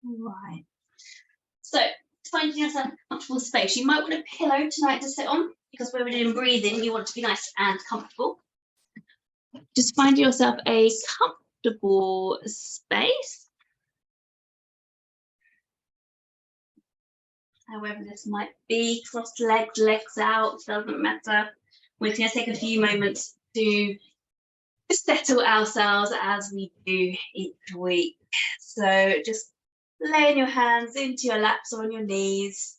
Right. So, finding yourself a comfortable space. You might want a pillow tonight to sit on, because when we're doing breathing, you want to be nice and comfortable. Just find yourself a comfortable space. However this might be, crossed legs, legs out, doesn't matter. We're going to take a few moments to settle ourselves as we do each week. So just laying your hands into your laps or on your knees,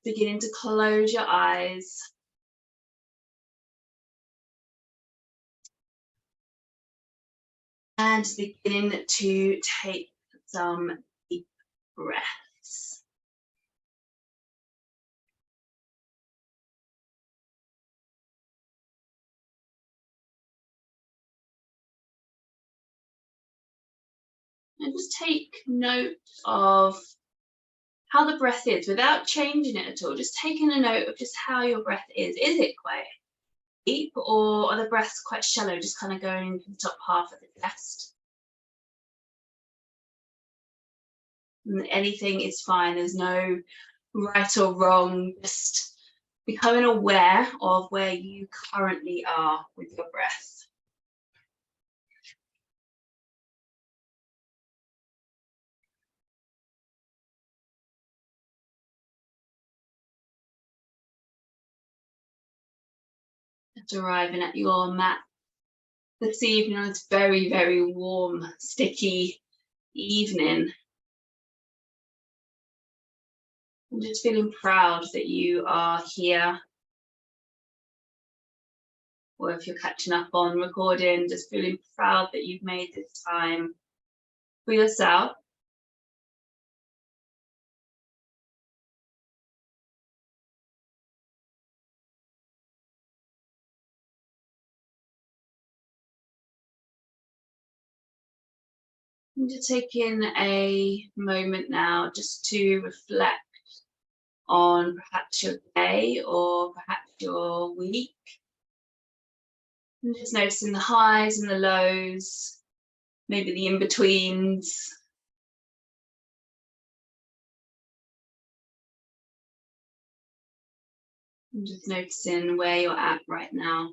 beginning to close your eyes. And beginning to take some deep breaths. And just take note of how the breath is without changing it at all. Just taking a note of just how your breath is. Is it quite deep, or are the breaths quite shallow, just kind of going into the top half of the chest? And anything is fine. There's no right or wrong. Just becoming aware of where you currently are with your breath. Arriving at your mat this evening on this very, very warm, sticky evening. I'm just feeling proud that you are here. Or if you're catching up on recording, just feeling proud that you've made this time for yourself. I'm just taking a moment now just to reflect on perhaps your day or perhaps your week. And just noticing the highs and the lows, maybe the in-betweens. And just noticing where you're at right now.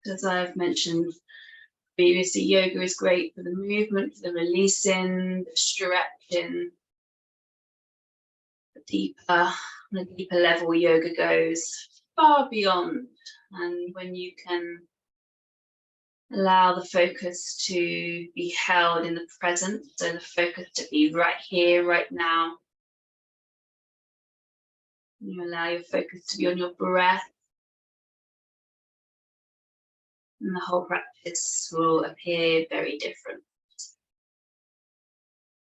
As I've mentioned previously, yoga is great for the movement, for the releasing, the stretching. On a deeper level, yoga goes far beyond. And when you can allow the focus to be held in the present, so the focus to be right here, right now. You allow your focus to be on your breath. And the whole practice will appear very different.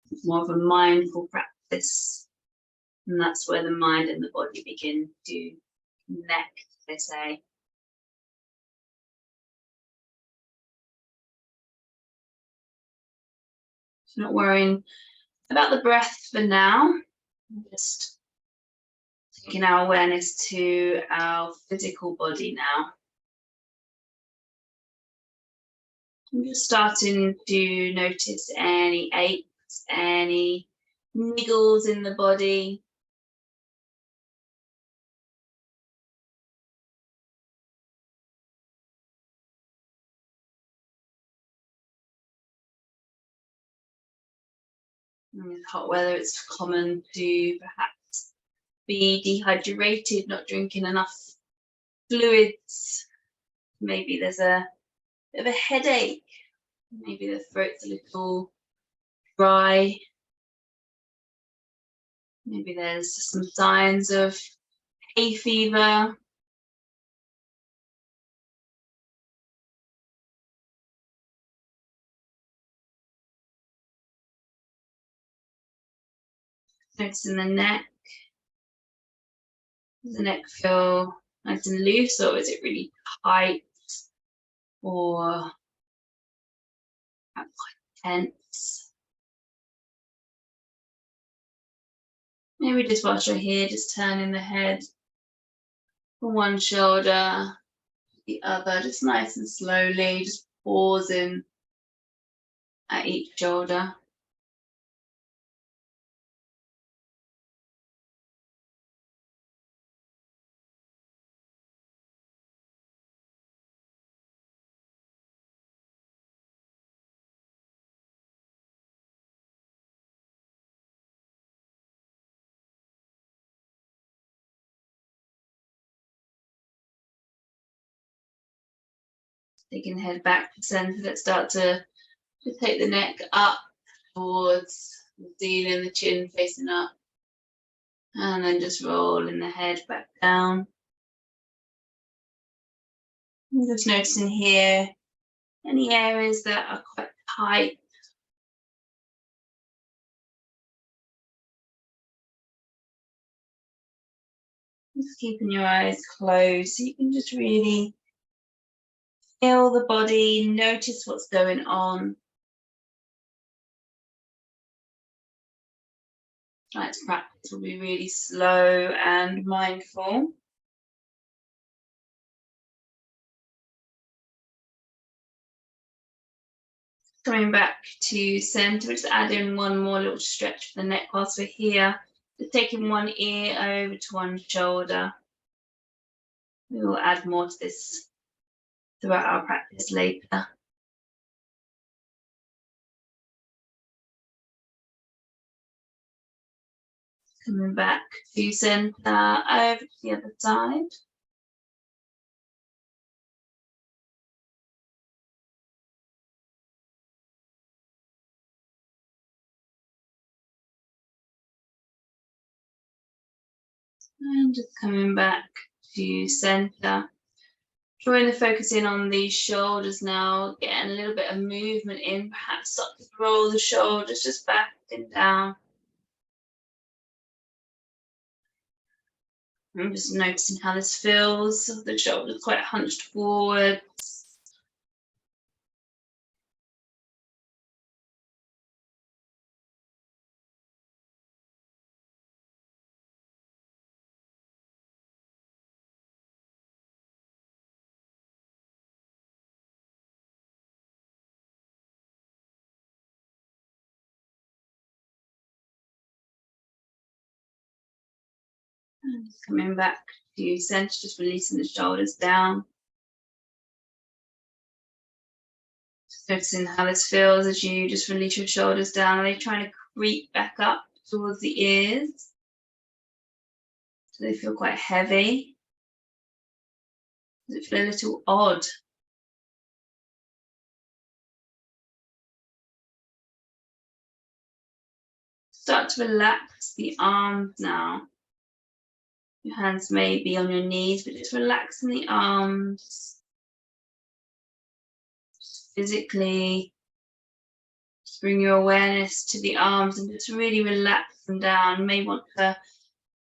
It's more of a mindful practice. And that's where the mind and the body begin to connect, they say. So not worrying about the breath for now. Just taking our awareness to our physical body now. I'm just starting to notice any aches, any niggles in the body. In hot weather, it's common to perhaps be dehydrated, not drinking enough fluids. Maybe there's a bit of a headache. Maybe the throat's a little dry. Maybe there's some signs of hay fever. Noticing the neck. Does the neck feel nice and loose, or is it really tight? or quite tense. Maybe just whilst you're here, just turning the head from one shoulder to the other, just nice and slowly, just pausing at each shoulder. Taking the head back to center, let's start to take the neck up towards the ceiling, the chin facing up, and then just rolling the head back down. I'm just noticing here any areas that are quite tight. Just keeping your eyes closed so you can just really feel the body, notice what's going on. Tonight's practice will be really slow and mindful. Coming back to center, just add in one more little stretch for the neck whilst we're here. Just taking one ear over to one shoulder. We will add more to this throughout our practice later. Coming back to center, over to the other side. And just coming back to center. Drawing the focus in on the shoulders now, getting a little bit of movement in, perhaps start to roll the shoulders just back and down. I'm just noticing how this feels. The shoulders quite hunched forward. And just coming back to center, just releasing the shoulders down. Just noticing how this feels as you just release your shoulders down. Are they trying to creep back up towards the ears? Do they feel quite heavy? Does it feel a little odd? Start to relax the arms now. Your hands may be on your knees, but just relaxing the arms. Just physically, just bring your awareness to the arms and just really relax them down. You may want to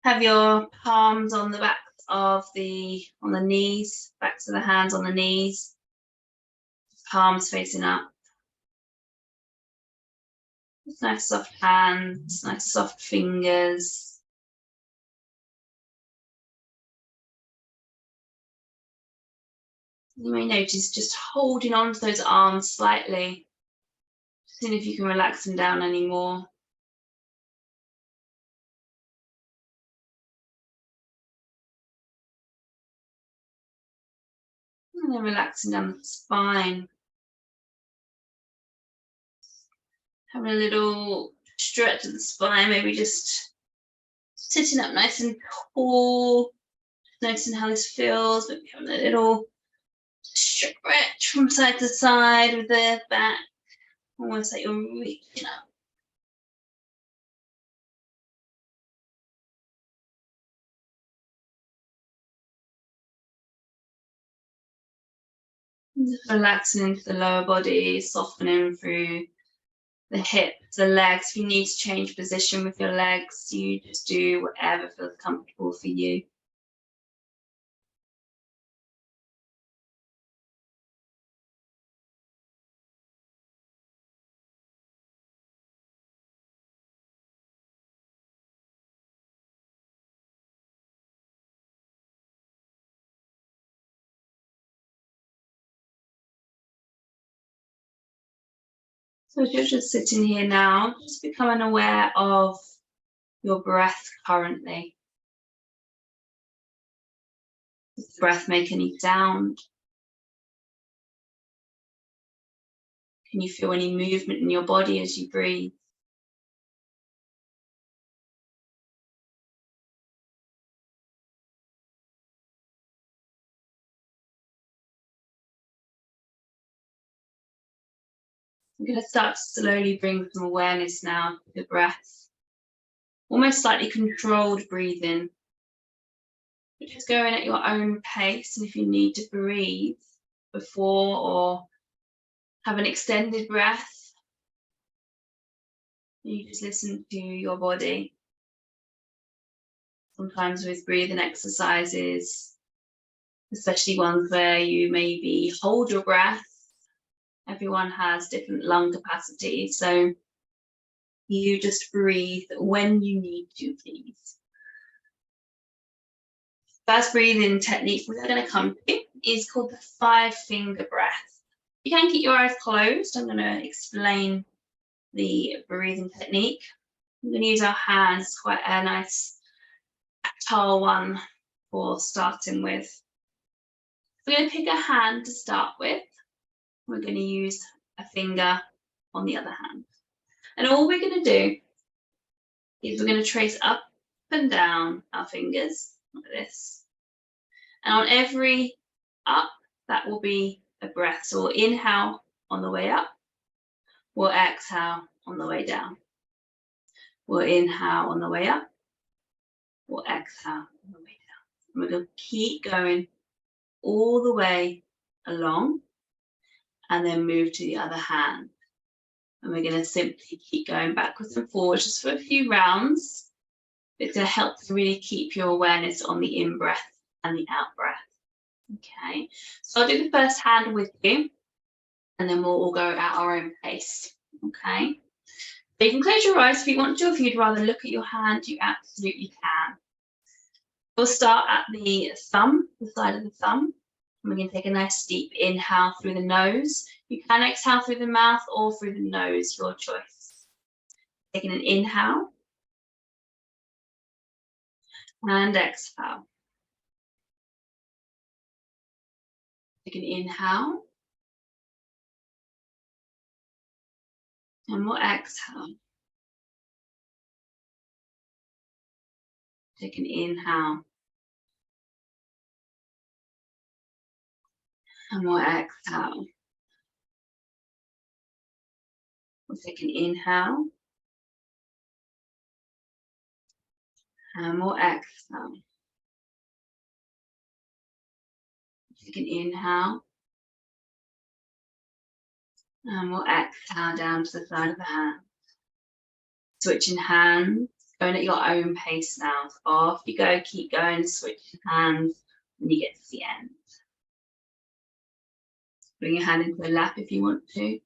have your palms on the backs of the knees, backs of the hands on the knees, palms facing up. Just nice soft hands, nice soft fingers. You may notice just holding on to those arms slightly, seeing if you can relax them down anymore. And then relaxing down the spine. Having a little stretch of the spine, maybe just sitting up nice and tall, noticing how this feels, maybe having a little stretch from side to side with the back, almost like you're reaching up. Just relaxing into the lower body, softening through the hips, the legs. If you need to change position with your legs, you just do whatever feels comfortable for you. So as you're just sitting here now, just becoming aware of your breath currently. Does the breath make any sound? Can you feel any movement in your body as you breathe? I'm going to start to slowly bring some awareness now to the breath. Almost slightly controlled breathing. But just going at your own pace, and if you need to breathe before or have an extended breath, you just listen to your body. Sometimes with breathing exercises, especially ones where you maybe hold your breath, everyone has different lung capacity, so you just breathe when you need to, please. First breathing technique we're going to come to is called the 5-finger breath. You can keep your eyes closed. I'm going to explain the breathing technique. I'm going to use our hands, quite a nice tactile one for starting with. We're going to pick a hand to start with. We're going to use a finger on the other hand. And all we're going to do is we're going to trace up and down our fingers like this. And on every up, that will be a breath. So we'll inhale on the way up. We'll exhale on the way down. We'll inhale on the way up. We'll exhale on the way down. And we're going to keep going all the way along and then move to the other hand. And we're going to simply keep going backwards and forwards just for a few rounds. It's going to help to really keep your awareness on the in-breath and the out-breath. Okay, so I'll do the first hand with you, and then we'll all go at our own pace. Okay, so you can close your eyes if you want to. If you'd rather look at your hand, you absolutely can. We'll start at the thumb, the side of the thumb. And we're going to take a nice deep inhale through the nose. You can exhale through the mouth or through the nose, your choice. Taking an inhale and exhale. Take an inhale and we'll exhale. Take an inhale and we'll exhale. We'll take an inhale and we'll exhale. Take an inhale and we'll exhale down to the side of the hand. Switching hands, going at your own pace now. So off you go, keep going, switching hands when you get to the end. Bring your hand into the lap if you want to.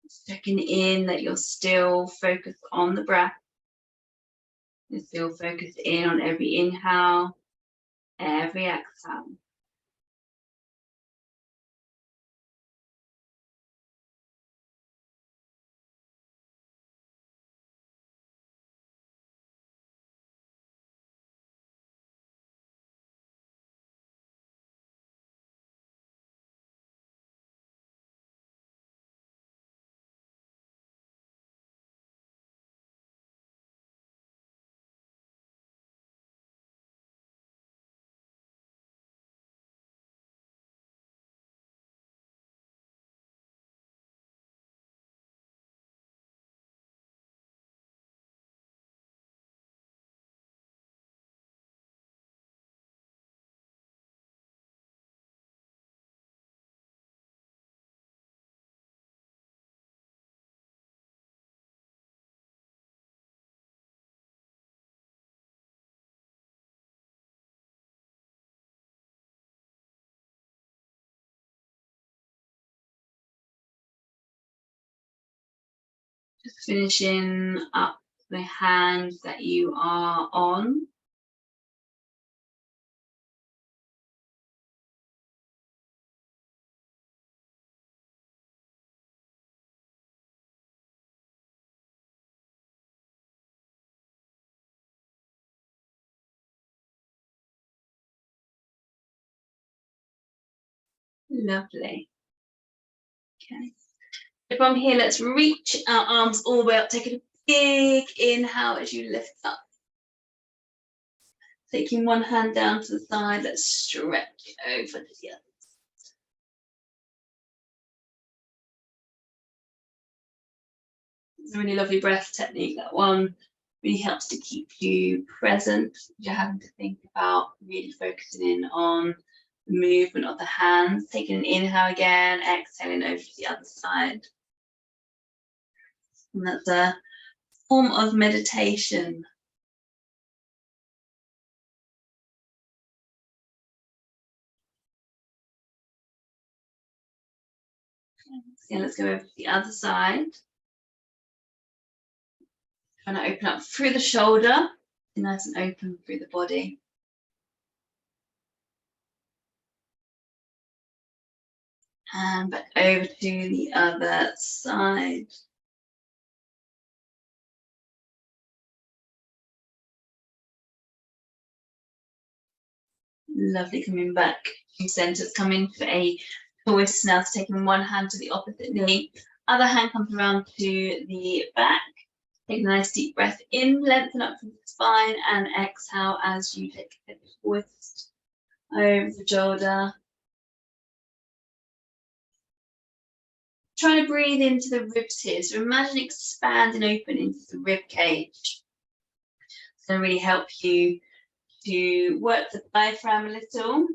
Just checking in that you're still focused on the breath. You're still focused in on every inhale, every exhale. Just finishing up the hand that you are on. Lovely. Okay. So from here, let's reach our arms all the way up. Take a big inhale as you lift up. Taking one hand down to the side, let's stretch over to the other. It's a really lovely breath technique, that one. Really helps to keep you present. You're having to think about really focusing in on the movement of the hands. Taking an inhale again, exhaling over to the other side. And that's a form of meditation. So let's go over to the other side. Trying to open up through the shoulder, nice and open through the body. And back over to the other side. Lovely, coming back to centers, coming to a twist now, so taking one hand to the opposite knee, other hand comes around to the back. Take a nice deep breath in, lengthen up from the spine, and exhale as you take a twist over the shoulder. Try to breathe into the ribs here. So imagine expanding open into the rib cage. It's going to really help you to work the diaphragm a little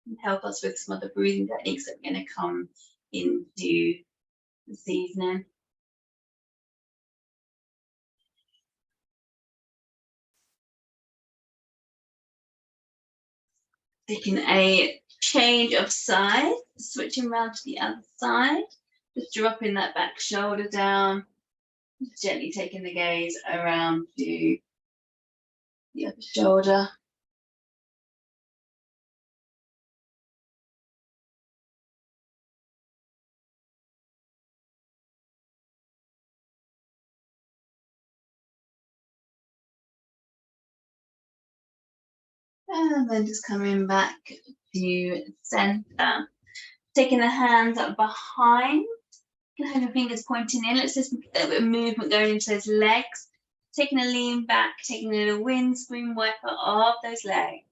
and help us with some other breathing techniques that we're going to come into this evening. Taking a change of side, switching around to the other side, just dropping that back shoulder down, just gently taking the gaze around to the other shoulder. And then just coming back to center. Taking the hands up behind. You can have your fingers pointing in. Let's just get a little bit of movement going into those legs. Taking a lean back, taking a little windscreen wiper of those legs.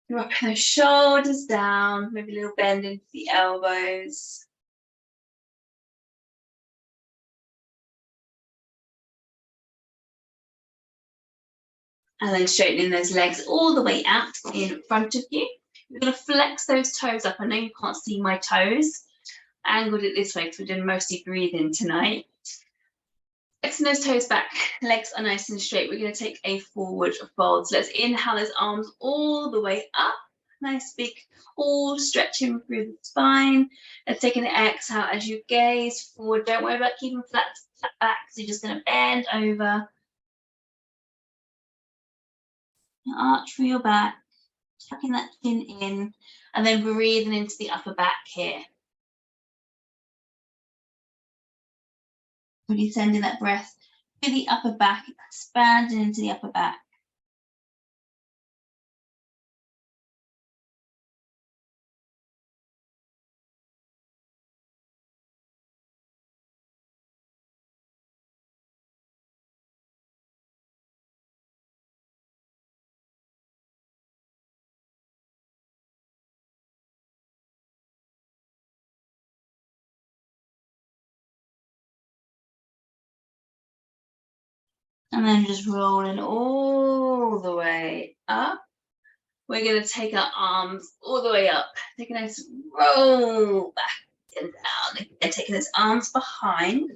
Dropping those shoulders down, maybe a little bend into the elbows. And then straightening those legs all the way out in front of you. You're going to flex those toes up. I know you can't see my toes. I angled it this way because we're doing mostly breathing tonight. Flexing those toes back, legs are nice and straight. We're going to take a forward fold. So let's inhale those arms all the way up. Nice big pull, stretching through the spine. And taking an exhale as you gaze forward. Don't worry about keeping flat back, so you're just going to bend over. Arch through your back, tucking that chin in, and then breathing into the upper back here. Really sending that breath to the upper back, expanding into the upper back. And then just rolling all the way up. We're going to take our arms all the way up. Take a nice roll back and down. Again, taking those arms behind.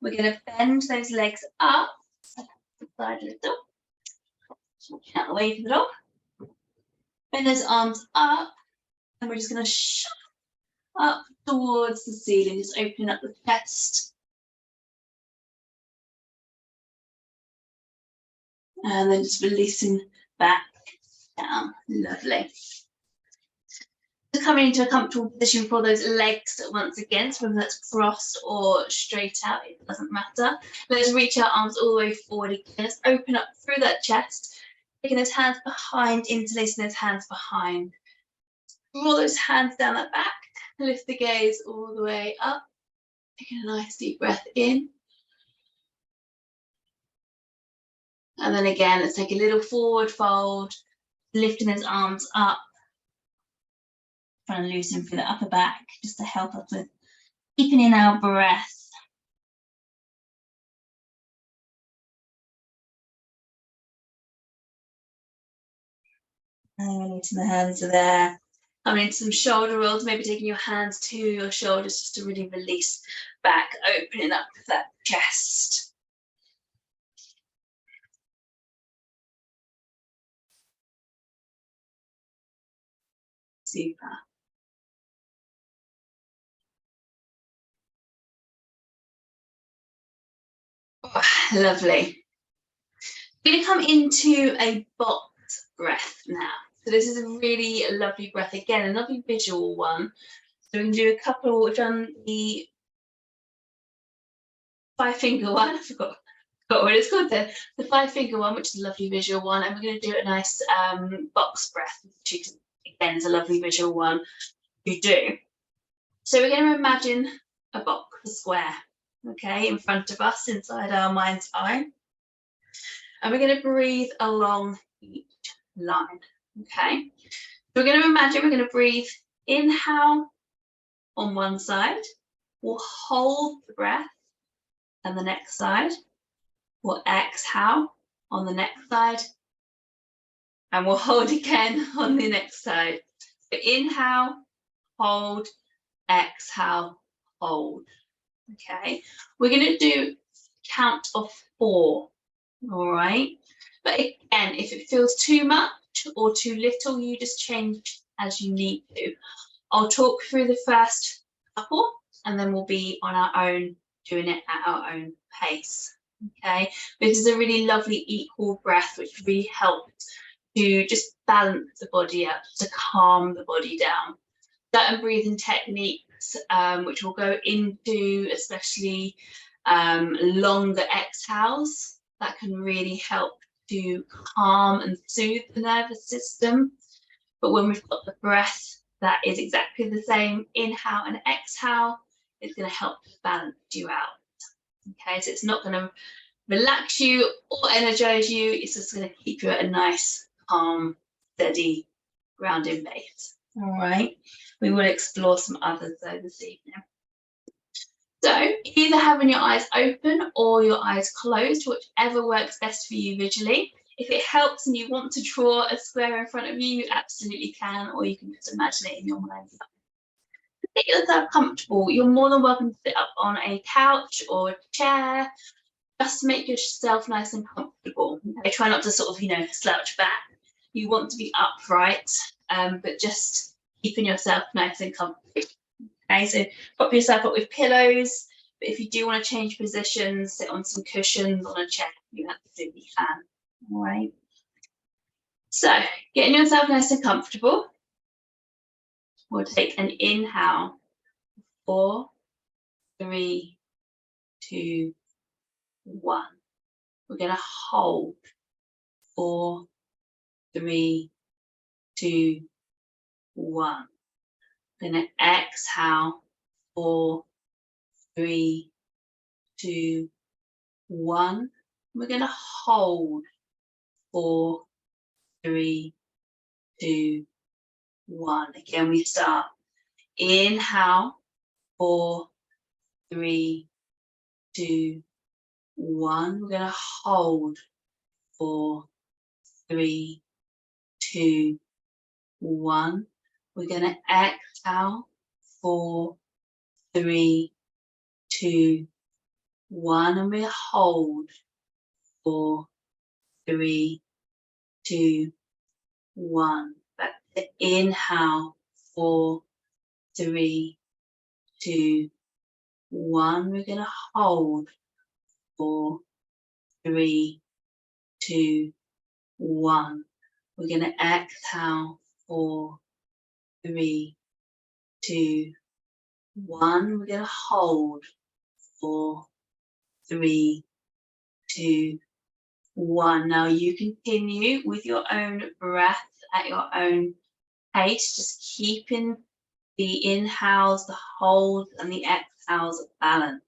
We're going to bend those legs up. Side a little. Walking out the way for the dog. Bend those arms up. And we're just going to shove up towards the ceiling. Just opening up the chest. And then just releasing back down. Lovely. So coming into a comfortable position for those legs once again, so whether that's crossed or straight out, it doesn't matter. Let's reach our arms all the way forward again. Let's open up through that chest, taking those hands behind, interlacing those hands behind. Draw those hands down that back, lift the gaze all the way up, taking a nice deep breath in. And then again, let's take a little forward fold, lifting those arms up, trying to loosen through the upper back, just to help us with keeping in our breath. And releasing the hands are there. Coming into some shoulder rolls, maybe taking your hands to your shoulders just to really release back, opening up that chest. Super. Oh, lovely. We're going to come into a box breath now. So this is a really lovely breath. Again, a lovely visual one. So we can do a couple. We've done the 5-finger one. I forgot what it's called there. The 5-finger one, which is a lovely visual one. And we're going to do a nice box breath, which again is a lovely visual one to do. So we're going to imagine a box, a square, okay, in front of us, inside our mind's eye. And we're going to breathe along each line, okay? So we're going to imagine we're going to breathe, inhale on one side, we'll hold the breath, and the next side, we'll exhale on the next side, and we'll hold again on the next side. So inhale, hold, exhale, hold, okay? We're going to do count of 4. All right, but again, if it feels too much or too little, you just change as you need to. I'll talk through the first couple and then we'll be on our own, doing it at our own pace. Okay, this is a really lovely equal breath, which really helps to just balance the body out, to calm the body down. Certain breathing techniques, which we'll go into, especially longer exhales, that can really help to calm and soothe the nervous system. But when we've got the breath, that is exactly the same. Inhale and exhale, it's going to help to balance you out. Okay, so it's not going to relax you or energize you. It's just going to keep you at a nice, calm, steady, grounding base. All right, we will explore some others though this evening. So either having your eyes open or your eyes closed, whichever works best for you visually. If it helps and you want to draw a square in front of you, you absolutely can, or you can just imagine it in your mind's eye. Get yourself comfortable. You're more than welcome to sit up on a couch or a chair, just to make yourself nice and comfortable. Okay, try not to sort of, slouch back. You want to be upright but just keeping yourself nice and comfy. Okay, so prop yourself up with pillows, but if you do want to change positions, sit on some cushions on a chair, you absolutely can. All right. So getting yourself nice and comfortable, we'll take an inhale. 4, 3, 2, 1. We're going to hold. 4, 3, 2, 1. We're going to exhale. 4, 3, 2, 1. We're going to hold. 4, 3, 2, 1. Again, we start. Inhale. 4, 3, 2, 1. We're going to hold. 4, 3, 2, 1. We're going to exhale. 4, 3, 2, 1. And we hold. 4, 3, 2, 1. Back to inhale. 4, 3, 2, 1. We're going to hold. 4, 3, 2, 1. We're going to exhale. 4, 3, 2, 1. We're going to hold. 4, 3, 2, 1. Now you continue with your own breath at your own pace, just keeping the inhales, the holds, and the exhales balanced.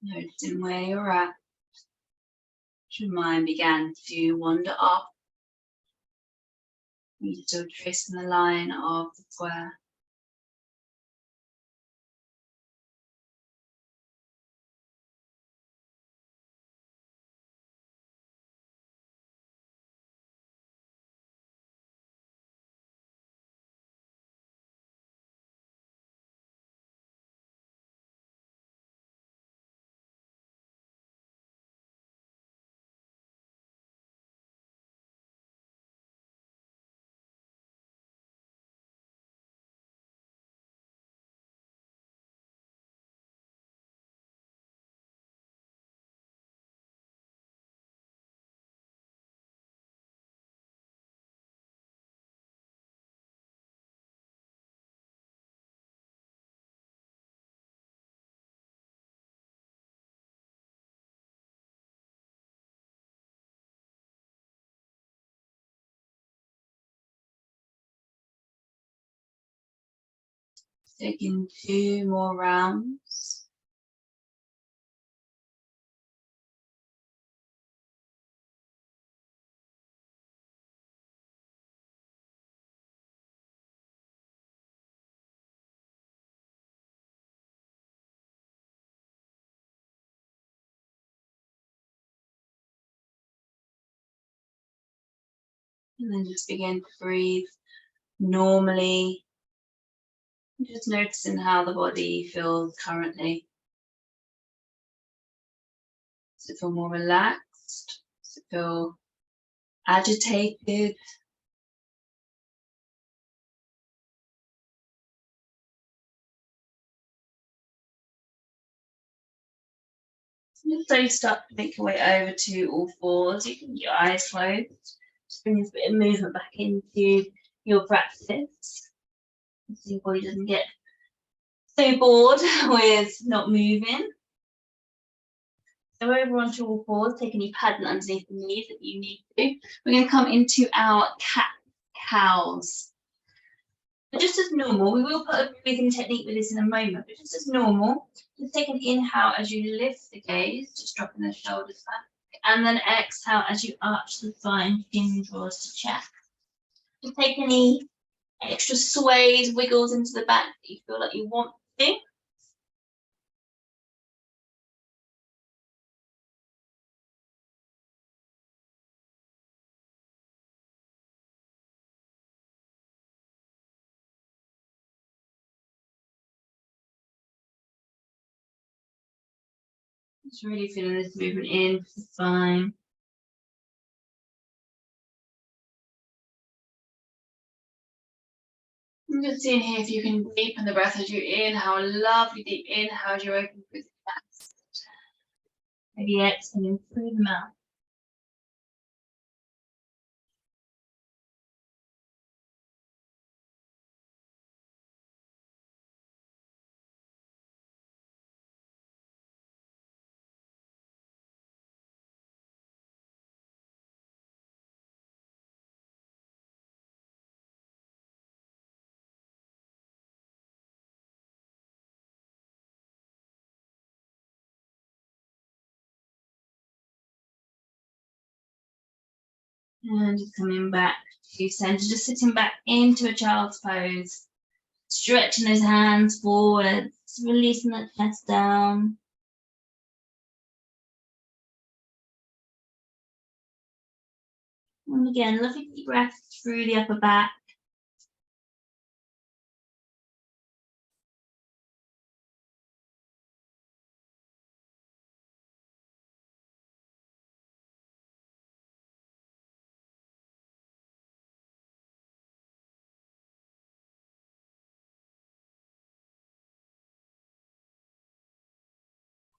Noticing where you're at. As your mind began to wander off, you're still tracing the line of the square. Taking 2 more rounds. And then just begin to breathe normally Just noticing how the body feels currently. Does it feel more relaxed? Does it feel agitated? So you start to make your way over to all fours. You can keep your eyes closed. Just bring this bit of movement back into your practice. So your body doesn't get so bored with not moving. So over onto all fours, take any padding underneath the knees that you need to. We're going to come into our cat-cows. Just as normal, we will put a breathing technique with this in a moment, but just as normal, just take an inhale as you lift the gaze, just dropping the shoulders back, and then exhale as you arch the spine, chin draws to chest. Just take any extra sways, wiggles into the back that you feel like you want to. Just really feeling this movement in the spine. I'm just seeing here if you can deepen the breath as you inhale, lovely deep inhale as you open through the chest. Maybe exhaling through the mouth. And just coming back to center, just sitting back into a child's pose. Stretching those hands forwards, releasing that chest down. And again, lovely deep breath through the upper back.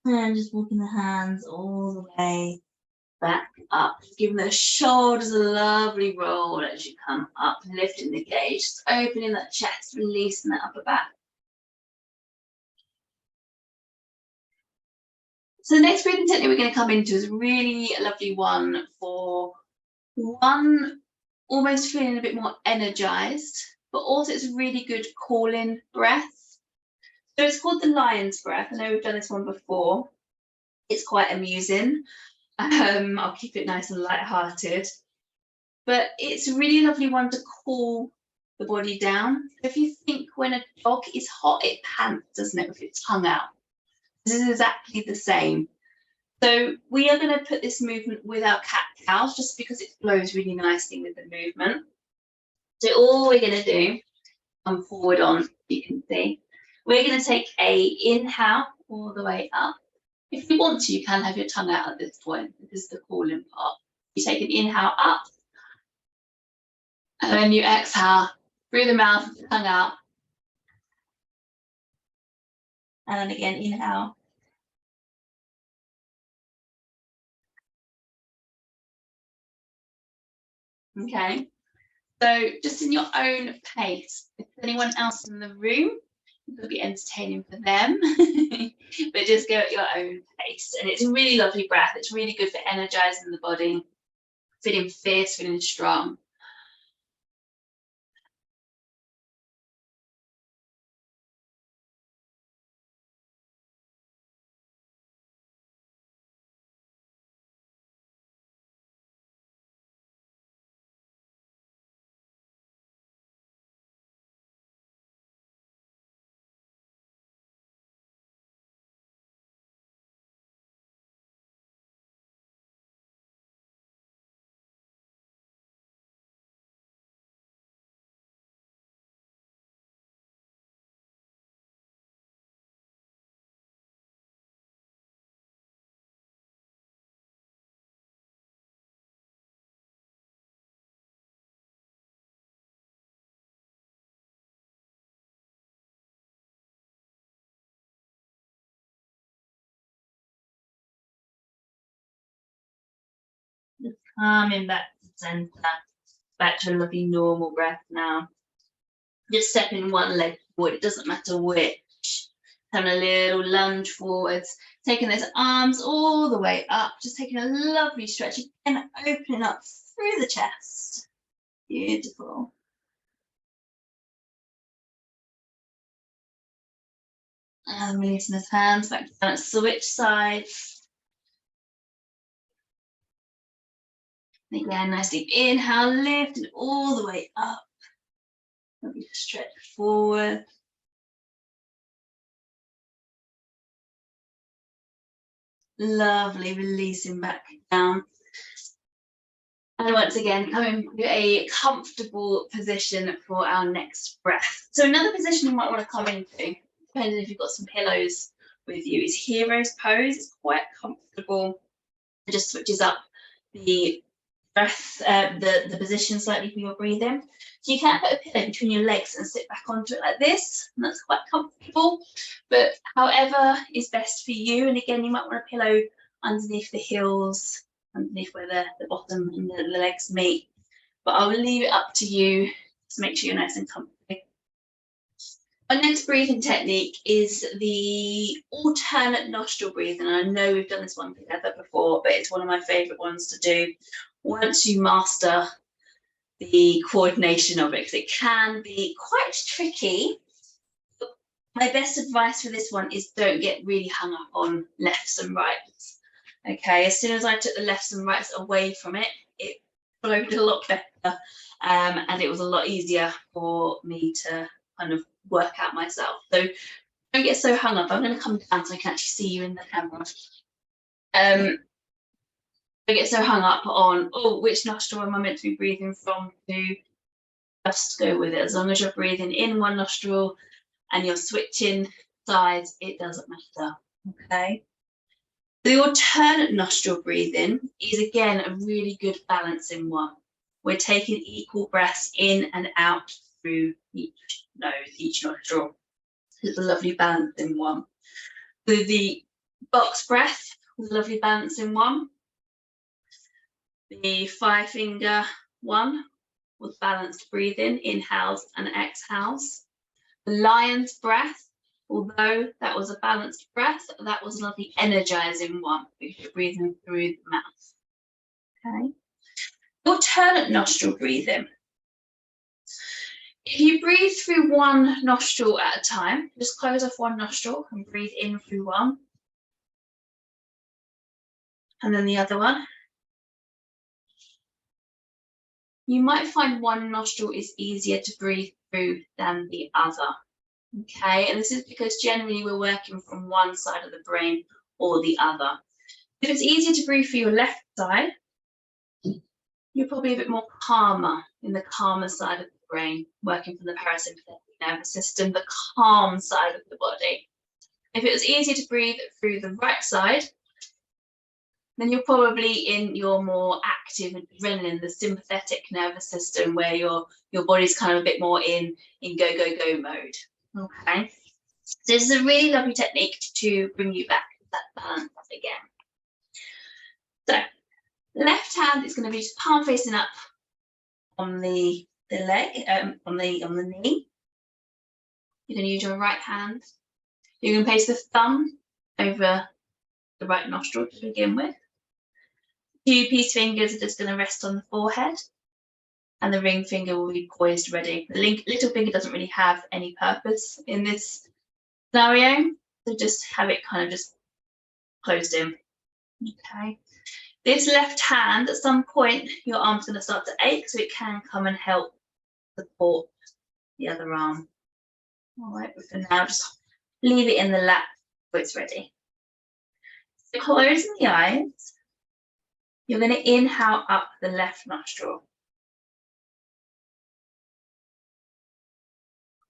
And just walking the hands all the way back up, giving the shoulders a lovely roll as you come up, lifting the gaze, just opening that chest, releasing that upper back. So the next breathing technique we're going to come into is really a lovely one for one almost feeling a bit more energized, but also it's a really good calling breath. So it's called the lion's breath. I know we've done this one before. It's quite amusing. I'll keep it nice and light-hearted. But it's a really lovely one to cool the body down. If you think when a dog is hot, it pants, doesn't it, with its tongue out? This is exactly the same. So we are going to put this movement with our cat-cows just because it flows really nicely with the movement. So all we're going to do, come forward on, you can see, we're going to take a inhale all the way up. If you want to, you can have your tongue out at this point. This is the cooling part. You take an inhale up, and then you exhale through the mouth, tongue out. And then again, inhale. Okay. So just in your own pace. If anyone else in the room, it could be entertaining for them, but just go at your own pace. And it's a really lovely breath. It's really good for energizing the body, feeling fierce, feeling strong. Coming back to center, back to a lovely normal breath now. Just stepping one leg forward, it doesn't matter which. Having a little lunge forwards, taking those arms all the way up, just taking a lovely stretch again, opening up through the chest. Beautiful. And releasing his hands back down, switch sides. Again, nice deep inhale, lift it all the way up. Maybe stretch forward. Lovely, releasing back down. And once again, coming to a comfortable position for our next breath. So another position you might want to come into, depending if you've got some pillows with you, is hero's pose. It's quite comfortable. It just switches up the breath, the position slightly for your breathing. So you can put a pillow between your legs and sit back onto it like this, and that's quite comfortable. But however is best for you, and again, you might want a pillow underneath the heels, underneath where the bottom and the legs meet. But I'll leave it up to you to make sure you're nice and comfy. Our next breathing technique is the alternate nostril breathing. And I know we've done this one together before, but it's one of my favourite ones to do once you master the coordination of it, because it can be quite tricky. My best advice for this one is don't get really hung up on lefts and rights. Okay, as soon as I took the lefts and rights away from it, it flowed a lot better, and it was a lot easier for me to kind of work out myself. So don't get so hung up. I'm going to come down so I can actually see you in the camera. Don't get so hung up on, oh, which nostril am I meant to be breathing from, to just go with it. As long as you're breathing in one nostril and you're switching sides, it doesn't matter. Okay. The alternate nostril breathing is again a really good balancing one. We're taking equal breaths in and out through each nose, each nostril. It's a lovely balancing one. So the box breath was a lovely balancing one. The 5-finger one was balanced breathing, inhales and exhales. The lion's breath, although that was a balanced breath, that was a lovely energizing one because you're breathing through the mouth. Okay. Alternate nostril breathing. If you breathe through one nostril at a time, just close off one nostril and breathe in through one. And then the other one. You might find one nostril is easier to breathe through than the other. Okay, and this is because generally we're working from one side of the brain or the other. If it's easier to breathe through your left side, you're probably a bit more calmer in the calmer side of the brain, working from the parasympathetic nervous system, the calm side of the body. If it was easier to breathe through the right side, then you're probably in your more active adrenaline, the sympathetic nervous system, where your body's kind of a bit more in go, go, go mode. Okay, so this is a really lovely technique to bring you back to that balance again. So left hand is going to be just palm facing up on the leg, on the knee. You're going to use your right hand. You're going to place the thumb over the right nostril to begin with. 2 peace fingers are just going to rest on the forehead, and the ring finger will be poised ready. The little finger doesn't really have any purpose in this scenario, so just have it kind of just closed in. Okay. This left hand, at some point, your arm's going to start to ache, so it can come and help support the other arm. All right, but for now, just leave it in the lap so it's ready. So closing the eyes, you're going to inhale up the left nostril.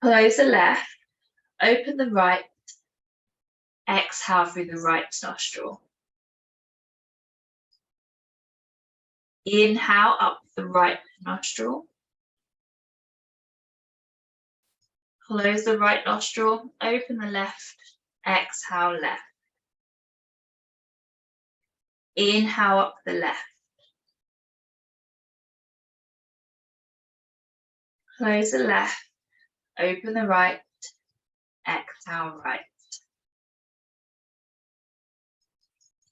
Close the left, open the right, exhale through the right nostril. Inhale up the right nostril. Close the right nostril, open the left, exhale left. Inhale up the left. Close the left, open the right, exhale right.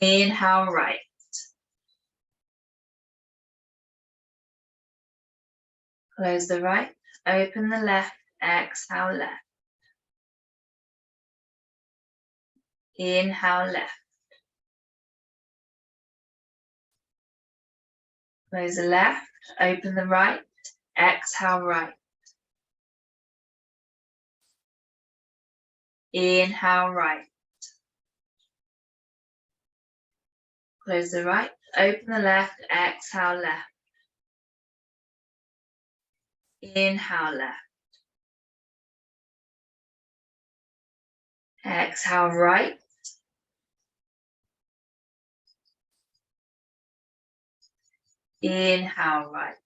Inhale right. Close the right, open the left, exhale left. Inhale left. Close the left, open the right, exhale right. Inhale right. Close the right, open the left, exhale left. Inhale left. Exhale right. Inhale right.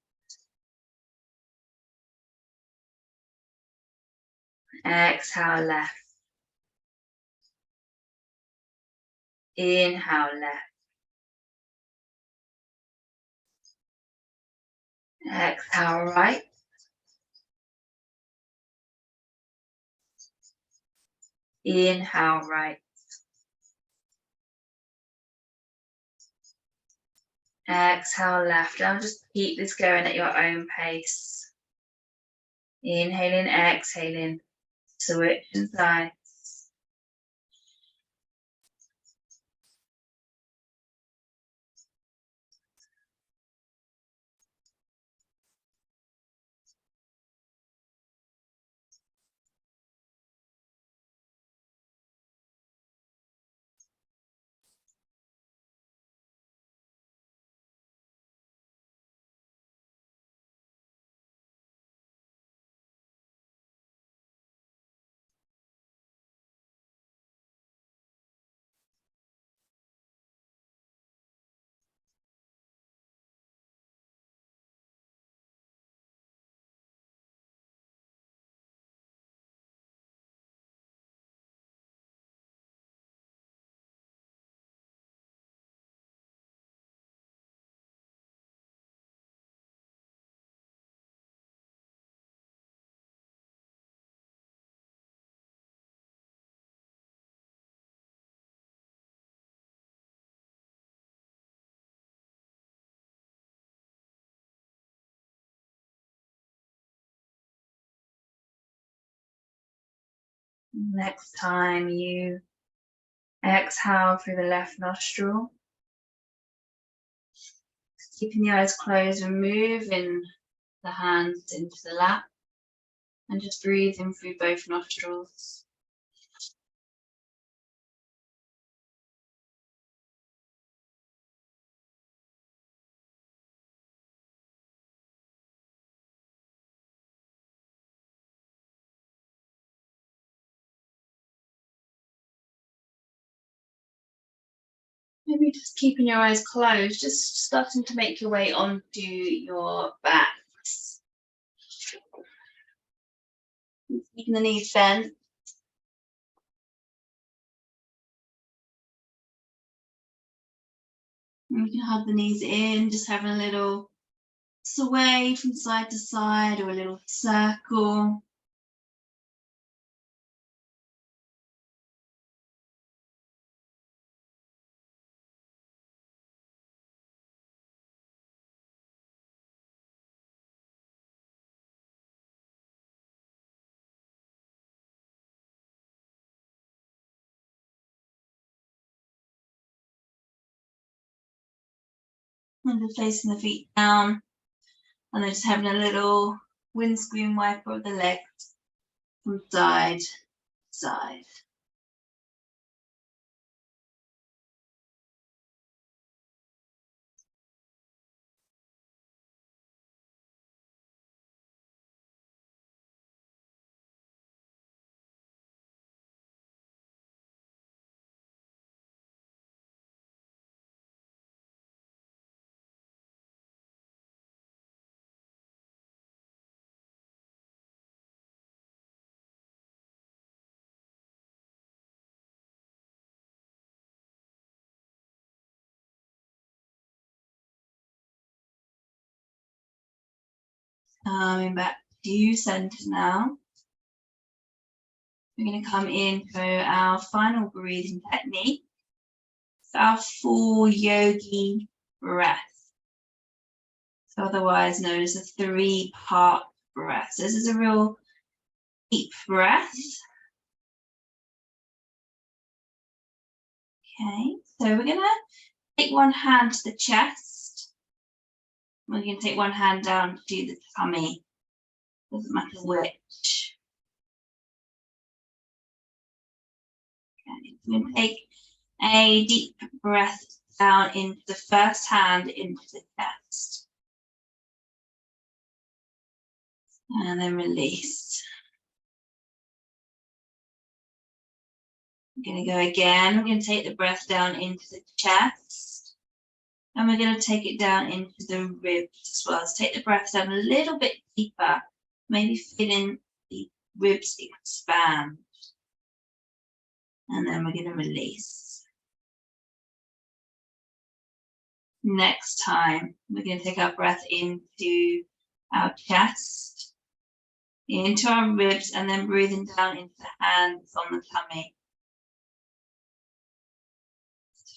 Exhale left. Inhale left. Exhale right. Inhale right. Exhale left. And just keep this going at your own pace. Inhaling, exhaling. Switching sides. Next time you exhale through the left nostril, keeping the eyes closed and moving the hands into the lap and just breathing through both nostrils. Maybe just keeping your eyes closed, just starting to make your way onto your backs. Keeping the knees bent. And you can hug the knees in, just having a little sway from side to side or a little circle. And just placing the feet down and then just having a little windscreen wiper of the legs from side to side. Coming back to center now. We're going to come in for our final breathing technique. It's our full yogi breath. So otherwise known as a 3-part breath. So this is a real deep breath. Okay, so we're going to take one hand to the chest. We're going to take one hand down to the tummy. Doesn't matter which. Okay, we're going to take a deep breath down into the first hand into the chest. And then release. We're going to go again. We're going to take the breath down into the chest. And we're going to take it down into the ribs as well. So take the breath down a little bit deeper. Maybe feeling the ribs expand. And then we're going to release. Next time, we're going to take our breath into our chest, into our ribs, and then breathing down into the hands on the tummy.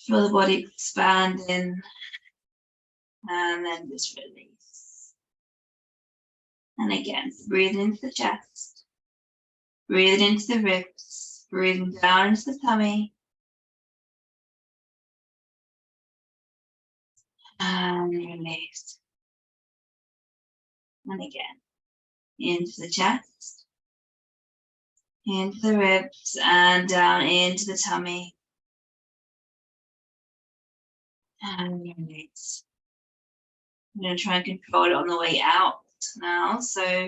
Feel the body expanding, and then just release. And again, breathing into the chest, breathing into the ribs, breathing down into the tummy. And release. And again, into the chest, into the ribs, and down into the tummy. And release. I'm going to try and control it on the way out now. So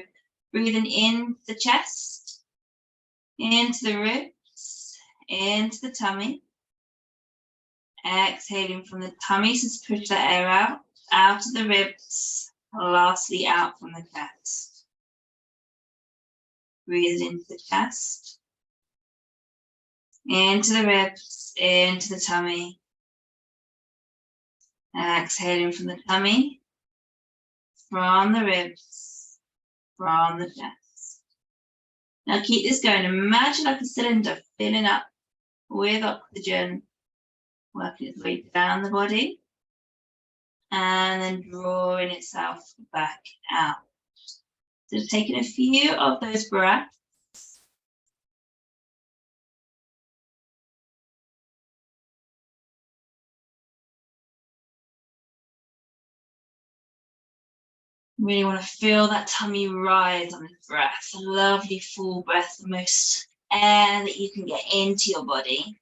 breathing into the chest, into the ribs, into the tummy. Exhaling from the tummy, so push that air out of the ribs, lastly out from the chest. Breathe into the chest, into the ribs, into the tummy. Exhaling from the tummy, from the ribs, from the chest. Now keep this going. Imagine like a cylinder filling up with oxygen, working its way down the body, and then drawing itself back out. So taking a few of those breaths. Really want to feel that tummy rise on this breath. A lovely full breath, the most air that you can get into your body.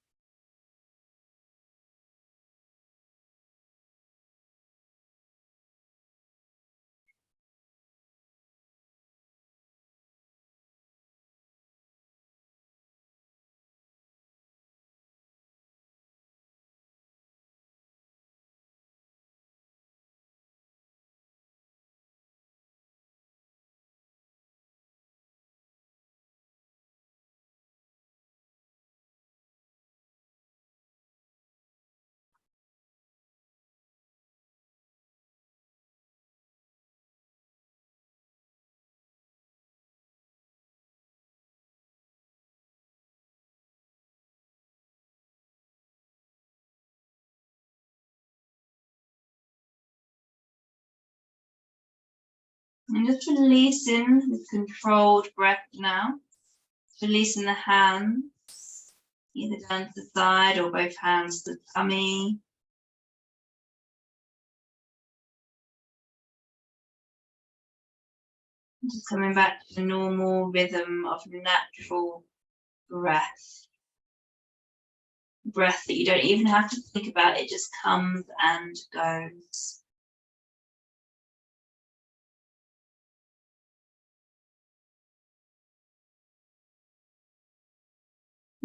And just releasing the controlled breath now. Releasing the hands, either down to the side or both hands to the tummy. Just coming back to the normal rhythm of natural breath. Breath that you don't even have to think about, it just comes and goes.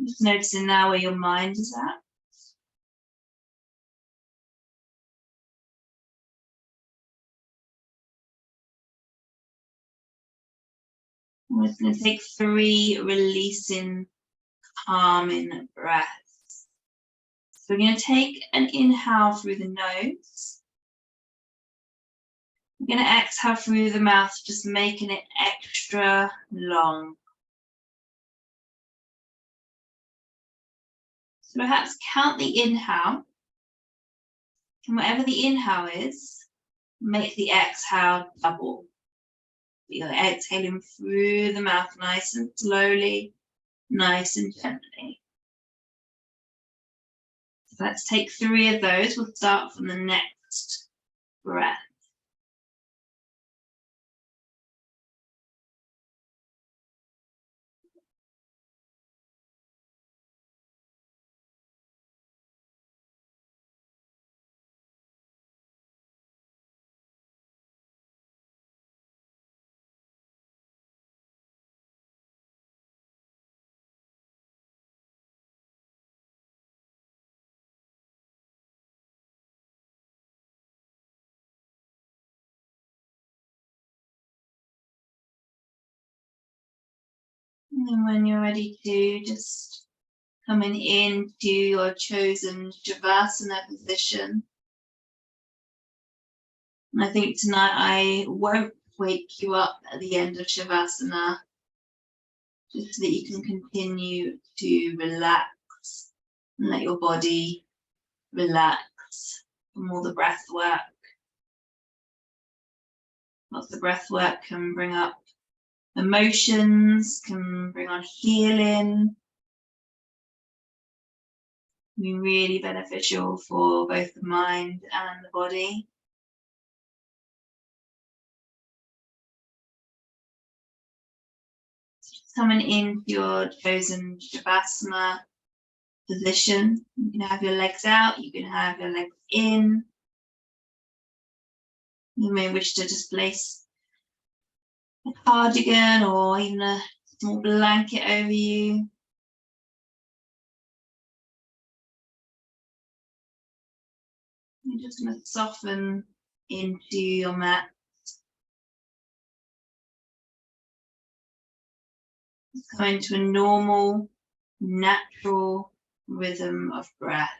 Just noticing now where your mind is at. We're just going to take 3 releasing, calming breaths. So we're going to take an inhale through the nose. We're You're going to exhale through the mouth, just making it extra long. So perhaps count the inhale, and whatever the inhale is, make the exhale double. You're exhaling through the mouth nice and slowly, nice and gently. So let's take 3 of those. We'll start from the next breath. And then when you're ready to, just coming into your chosen Shavasana position. And I think tonight I won't wake you up at the end of Shavasana, just so that you can continue to relax and let your body relax from all the breath work. Lots of breath work can bring up emotions, can bring on healing. Be really beneficial for both the mind and the body. So just coming into your chosen Shavasana position. You can have your legs out, you can have your legs in. You may wish to just place a cardigan or even a small blanket over you. You're just going to soften into your mat. Come into a normal, natural rhythm of breath.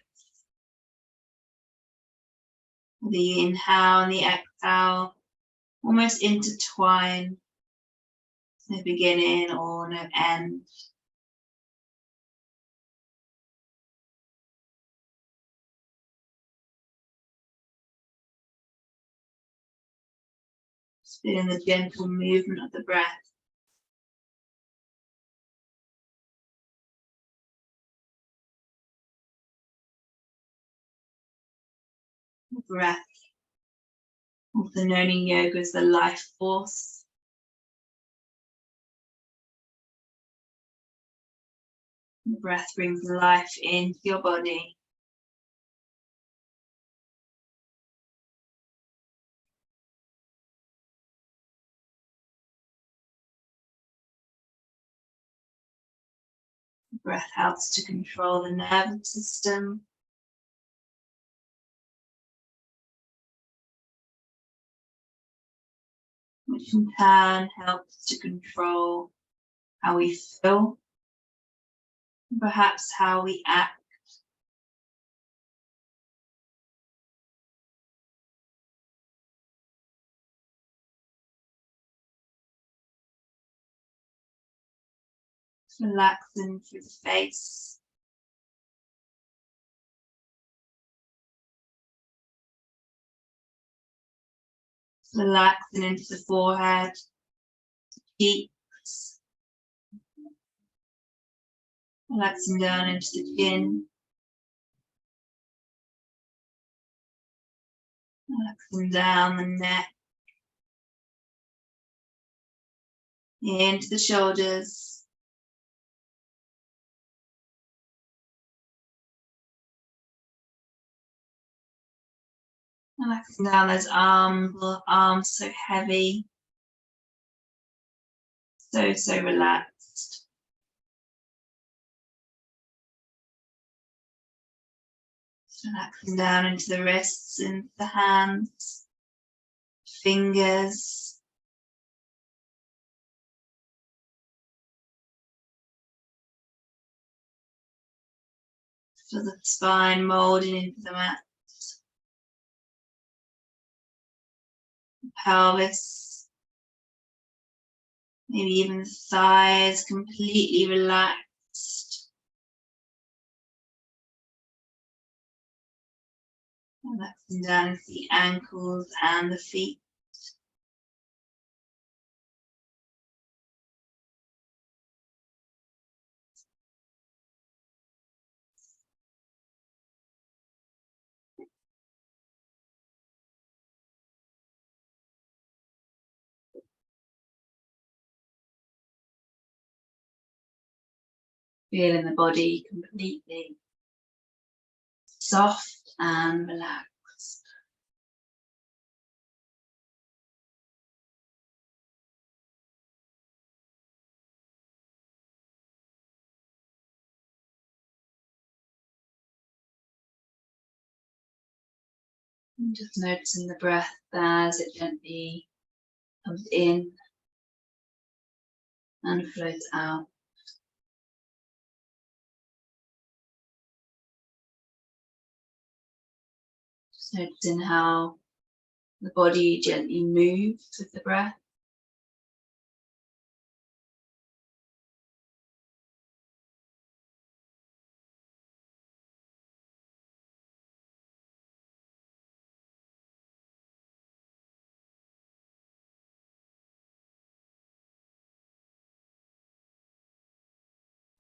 The inhale and the exhale almost intertwine. No beginning or no end. Just feeling the gentle movement of the breath. The breath, also known in yoga as the life force. The breath brings life into your body. The breath helps to control the nervous system. Which in turn helps to control how we feel, and perhaps how we act. Just relaxing through the face. Just relaxing into the forehead, cheeks. Relaxing down into the chin. Relaxing down the neck. Into the shoulders. Relaxing down those arms so heavy. So relaxed. Just relaxing down into the wrists, into the hands, fingers. Feel the spine molding into the mat. pelvis, maybe even the thighs completely relaxed. Relaxing down the ankles and the feet. Feeling the body completely soft and relaxed. And just noticing the breath as it gently comes in and flows out. Just noticing how the body gently moves with the breath.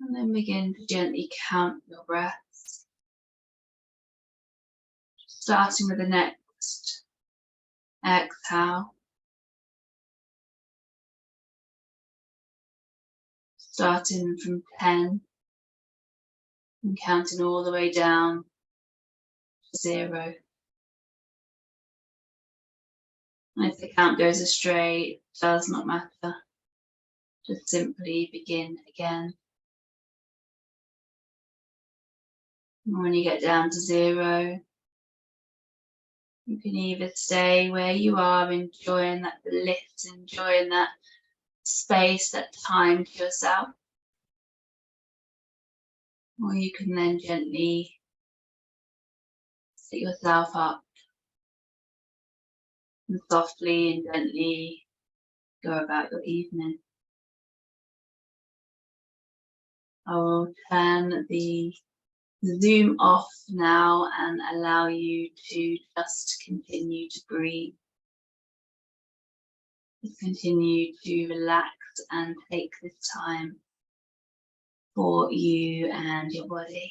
And then begin to gently count your breaths. Starting with the next exhale. Starting from 10 and counting all the way down to 0. And if the count goes astray, it does not matter. Just simply begin again. And when you get down to 0, you can either stay where you are, enjoying that lift, enjoying that space, that time to yourself. Or you can then gently sit yourself up and softly and gently go about your evening. I will turn the Zoom off now and allow you to just continue to breathe. Just continue to relax and take this time for you and your body.